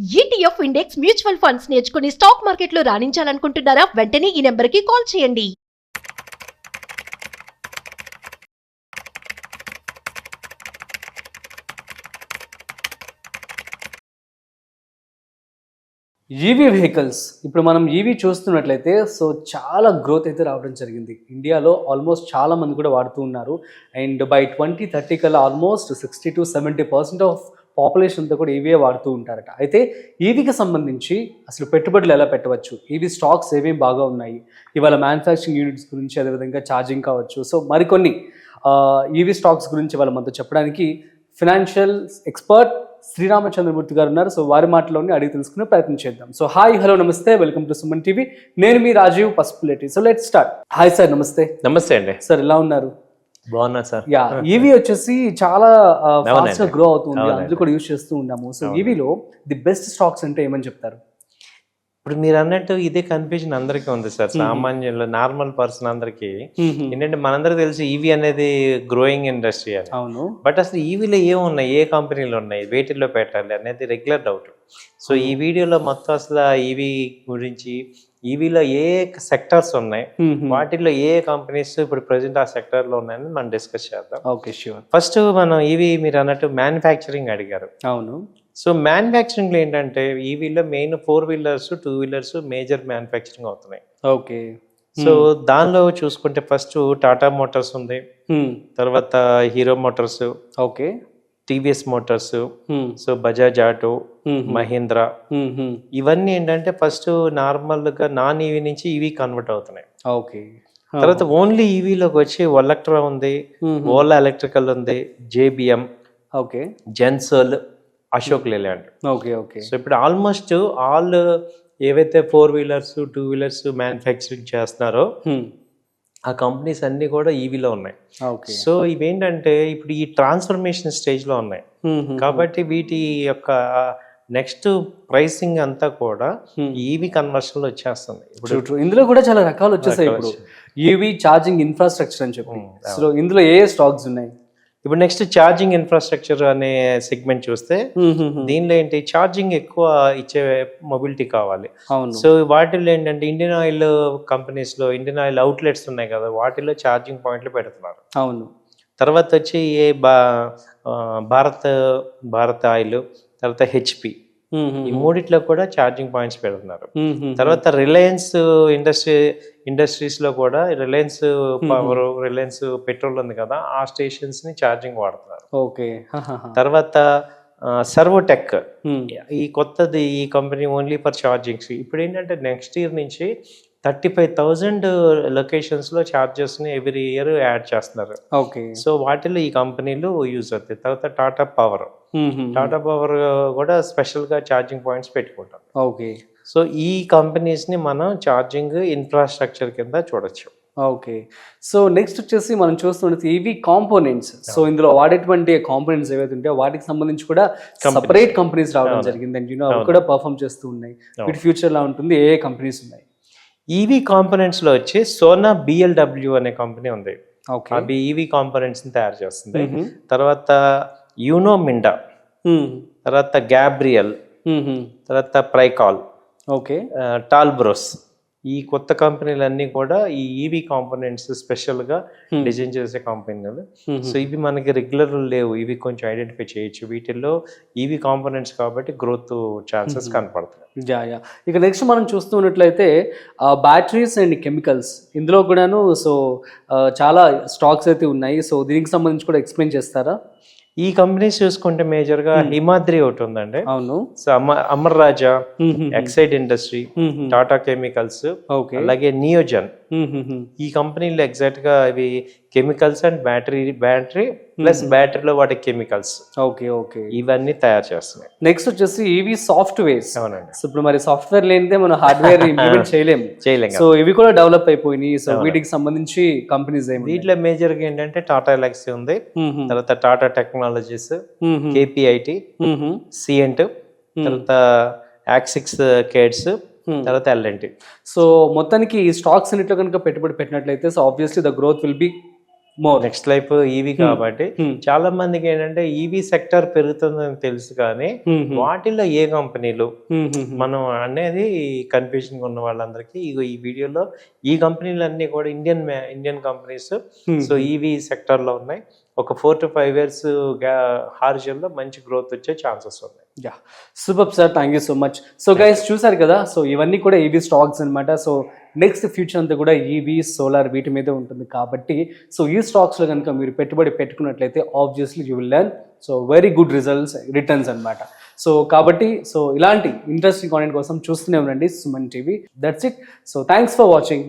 ETF index mutual funds నేర్చుకుని stock మార్కెట్లో రాణించాలనుకుంటున్నారా? వెంటనే ఈ నెంబర్కి కాల్ చేయండి. ఈవీ వెహికల్స్ ఇప్పుడు మనం ఈవీ చూస్తున్నట్లయితే చాలా గ్రోత్ అయితే రావడం జరిగింది. ఇండియాలో ఆల్మోస్ట్ చాలా మంది కూడా వాడుతూ ఉన్నారు. అండ్ బై 2030 కల్లా ఆల్మోస్ట్ 60-70% ఆఫ్ పాపులేషన్తో కూడా ఈవీఏ వాడుతూ ఉంటారట. అయితే ఈవీకి సంబంధించి అసలు పెట్టుబడులు ఎలా పెట్టవచ్చు, ఈవీ స్టాక్స్ ఏమేమి బాగా ఉన్నాయి, ఇవాళ మ్యానుఫ్యాక్చరింగ్ యూనిట్స్ గురించి, అదేవిధంగా ఛార్జింగ్ కావచ్చు, సో మరికొన్ని ఈవీ స్టాక్స్ గురించి వాళ్ళ మనతో చెప్పడానికి ఫినాన్షియల్ ఎక్స్పర్ట్ శ్రీరామచంద్రమూర్తి గారు ఉన్నారు. సో వారి మాటలోనే అడిగి తెలుసుకునే ప్రయత్నం చేద్దాం. సో హాయ్, హలో, నమస్తే, వెల్కమ్ టు సుమన్ టీవీ. నేను మీ Rajeev Pasupuleti. So let's start. Hi sir, నమస్తే. నమస్తే అండి సార్, ఎలా ఉన్నారు? బాగున్నా సార్. యా, ఈవీ వచ్చేసి చాలా ఫాస్ట్ గా గ్రో అవుతుంది, అందులో కూడా యూజ్ చేస్తూ ఉన్నాము. సో ఈవీలో ది బెస్ట్ స్టాక్స్ అంటే ఏమని చెప్తారు? ఇప్పుడు మీరు అన్నట్టు ఇదే కన్ఫ్యూజన్ అందరికీ ఉంది సార్. సామాన్యులు, నార్మల్ పర్సన్ అందరికి ఏంటంటే మనందరికి తెలిసి ఈవీ అనేది గ్రోయింగ్ ఇండస్ట్రీ అని. అవును, బట్ అసలు ఈవీలో ఏమున్నాయి, ఏ కంపెనీలు ఉన్నాయి, వేటిల్లో పెట్టాలి అనేది రెగ్యులర్ డౌట్. సో ఈ వీడియోలో మొత్తం అసలు ఈవీ గురించి, ఈవీలో ఏ సెక్టర్స్ ఉన్నాయి, వాటిల్లో ఏ కంపెనీస్ ఇప్పుడు ప్రెసెంట్ ఆ సెక్టర్ లో ఉన్నాయని మనం డిస్కస్ చేద్దాం. Okay, sure. ఫస్ట్ మనం ఈవీ మీరు అన్నట్టు మ్యానుఫ్యాక్చరింగ్ అడిగారు. అవును. సో మ్యానుఫ్యాక్చరింగ్ ఏంటంటే ఈవీలో main 4 wheelers 2 wheelers major manufacturing అవుతున్నాయి. ఓకే. సో దానిలో చూసుకుంటే ఫస్ట్ టాటా మోటార్స్ ఉంది, తర్వాత Hero Motors, okay, TVS Motors, so Bajaj Auto, Mahindra, ఇవన్నీ ఏంటంటే ఫస్ట్ నార్మల్ గా నాన్ ఈవీ నుంచి ఈవీ కన్వర్ట్ అవుతున్నాయి. ఓకే. తర్వాత ఓన్లీ ఈవీలోకి వచ్చి ఒలెక్ట్రా ఉంది, ఓలా ఎలక్ట్రికల్ ఉంది, JBM, okay, Gensol, Ashok Leyland. Okay. Okay. So ఇప్పుడు ఆల్మోస్ట్ ఆల్ ఏవైతే 4 వీలర్స్ 2 వీలర్స్ మ్యానుఫ్యాక్చరింగ్ చేస్తున్నారో ఆ కంపెనీస్ అన్ని కూడా ఈవీలో ఉన్నాయి. సో ఇవేంటంటే ఇప్పుడు ఈ ట్రాన్స్ఫర్మేషన్ స్టేజ్ లో ఉన్నాయి కాబట్టి వీటి యొక్క నెక్స్ట్ ప్రైసింగ్ అంతా కూడా ఈవీ కన్వర్షన్ లో వచ్చేస్తుంది. ఇప్పుడు ఇందులో కూడా చాలా రకాలు వచ్చేసాయి. ఇప్పుడు ఈవీ ఛార్జింగ్ ఇన్ఫ్రాస్ట్రక్చర్ అని చెప్పి, సో ఇందులో ఏ స్టాక్స్ ఉన్నాయి? ఇప్పుడు నెక్స్ట్ ఛార్జింగ్ ఇన్ఫ్రాస్ట్రక్చర్ అనే సెగ్మెంట్ చూస్తే దీనిలో ఏంటి, ఛార్జింగ్ ఎక్కువ ఇచ్చే మొబిలిటీ కావాలి. సో వాటిల్లో ఏంటంటే ఇండియన్ ఆయిల్ కంపెనీస్ లో ఇండియన్ ఆయిల్ అవుట్లెట్స్ ఉన్నాయి కదా, వాటిలో ఛార్జింగ్ పాయింట్లు పెడుతున్నారు. అవును. తర్వాత వచ్చి భారత్ ఆయిల్, తర్వాత హెచ్పి, ఈ మూడిట్లో కూడా ఛార్జింగ్ పాయింట్స్ పెడుతున్నారు. తర్వాత రిలయన్స్ ఇండస్ట్రీస్ లో కూడా రిలయన్స్ పవర్, రిలయన్స్ పెట్రోల్ ఉంది కదా, ఆ స్టేషన్స్ ని ఛార్జింగ్ వాడుతున్నారు. ఓకే. తర్వాత సర్వోటెక్, ఈ కొత్తది ఈ కంపెనీ ఓన్లీ ఫర్ ఛార్జింగ్స్. ఇప్పుడు ఏంటంటే నెక్స్ట్ ఇయర్ నుంచి 35,000 లొకేషన్స్ లో ఛార్జెస్ ని ఎవ్రీ ఇయర్ యాడ్ చేస్తున్నారు. ఓకే. సో వాటిలో ఈ కంపెనీలు యూజ్ అవుతాయి. తర్వాత టాటా పవర్ కూడా స్పెషల్ గా ఛార్జింగ్ పాయింట్స్ పెట్టుకుంటాం. ఓకే. సో ఈ కంపెనీస్ ని మనం ఛార్జింగ్ ఇన్ఫ్రాస్ట్రక్చర్ కింద చూడొచ్చు. ఓకే. సో నెక్స్ట్ వచ్చేసి మనం చూస్తున్నది ఈవీ కాంపోనెంట్స్. సో ఇందులో వాడేటువంటి కాంపోనెంట్స్ ఏవైతే ఉంటాయో వాటికి సంబంధించి కూడా సపరేట్ కంపెనీస్ రావడం జరిగింది. అండ్ అవి కూడా పర్ఫామ్ చేస్తూ ఉన్నాయి. వీటి ఫ్యూచర్ లా ఉంటుంది, ఏ కంపెనీస్ ఉన్నాయి? ఈవీ కాంపోనెంట్స్ లో వచ్చి సోనా బిఎల్డబ్ల్యూ అనే కంపెనీ ఉంది. అవి ఈవీ కాంపోనెంట్స్ ని తయారు చేస్తుంది. తర్వాత యూనో మిండా, తర్వాత గ్యాబ్రియల్, తర్వాత ప్రైకాల్, ఓకే, టాల్బ్రోస్, ఈ కొత్త కంపెనీలన్నీ కూడా ఈ ఈవీ కాంపోనెంట్స్ స్పెషల్ గా డిజైన్ చేసే కంపెనీలు. సో ఇవి మనకి రెగ్యులర్ లేవు, ఇవి కొంచెం ఐడెంటిఫై చేయొచ్చు. వీటిల్లో ఈవీ కాంపోనెంట్స్ కాబట్టి గ్రోత్ ఛాన్సెస్ కనపడుతున్నాయి. ఇక నెక్స్ట్ మనం చూస్తున్నట్లయితే బ్యాటరీస్ అండ్ కెమికల్స్, ఇందులో కూడాను సో చాలా స్టాక్స్ అయితే ఉన్నాయి. సో దీనికి సంబంధించి కూడా ఎక్స్ప్లెయిన్ చేస్తారా? ఈ కంపెనీస్ చూసుకుంటే మేజర్ గా హిమాద్రి ఒకటి ఉందండి. అవును. సో అమర్ రాజా, ఎక్సైడ్ ఇండస్ట్రీ, టాటా కెమికల్స్, అలాగే నియోజన్, ఈ కంపెనీలు ఎగ్జాక్ట్ గా ఇవి కెమికల్స్ అండ్ బ్యాటరీ ప్లస్ బ్యాటరీలో వాడే కెమికల్స్, ఓకే, ఓకే, ఇవన్నీ తయారు చేస్తున్నాయి. నెక్స్ట్ వచ్చేసి ఈవీ సాఫ్ట్వేర్స్. అవునండి. సో ఇప్పుడు మరి సాఫ్ట్వేర్ లేనిదే మనం హార్డ్వేర్ ఇంప్లిమెంట్ చేయలేము. సో ఇవి కూడా డెవలప్ అయిపోయినాయి. సో వీటికి సంబంధించి కంపెనీస్ వీటిలో మేజర్ గా ఏంటంటే టాటా ఎలక్సీ ఉంది, తర్వాత టాటా టెక్నాలజీస్, కేపీఐటి, సిఎంట్, తర్వాత యాక్సిక్స్ కేడ్స్, తర్వాత ఎల్ఎన్టీ. సో మొత్తానికి ఈ స్టాక్స్ అన్నిట్లో కనుక పెట్టుబడి పెట్టినట్లయితే so obviously the growth will be more next life EV కాబట్టి చాలా మందికి ఏంటంటే ఈవీ సెక్టర్ పెరుగుతుందని తెలుసు కానీ వాటిల్లో ఏ కంపెనీలు మనం అనేది కన్ఫ్యూజన్ ఉన్న వాళ్ళందరికీ ఇగో ఈ వీడియోలో ఈ కంపెనీలు అన్ని కూడా Indian companies. So EV sector లో ఉన్నాయి. ఒక 4 to 5 years హారిజన్ లో మంచి గ్రోత్ వచ్చే ఛాన్సెస్ ఉన్నాయి. Yeah super sir, thank you so much. So guys చూసారు కదా, సో ఇవన్నీ కూడా ఈవీ స్టాక్స్ అనమాట. సో నెక్స్ట్ ఫ్యూచర్ అంతా కూడా ఈవీ, సోలార్ వీటి మీదే ఉంటుంది కాబట్టి సో ఈ స్టాక్స్లో కనుక మీరు పెట్టుబడి పెట్టుకున్నట్లయితే obviously you will learn so very good returns అనమాట. సో కాబట్టి సో ఇలాంటి ఇంట్రెస్టింగ్ కాంటెంట్ కోసం చూస్తూనే ఉండండి Suman TV. That's it. So thanks for watching.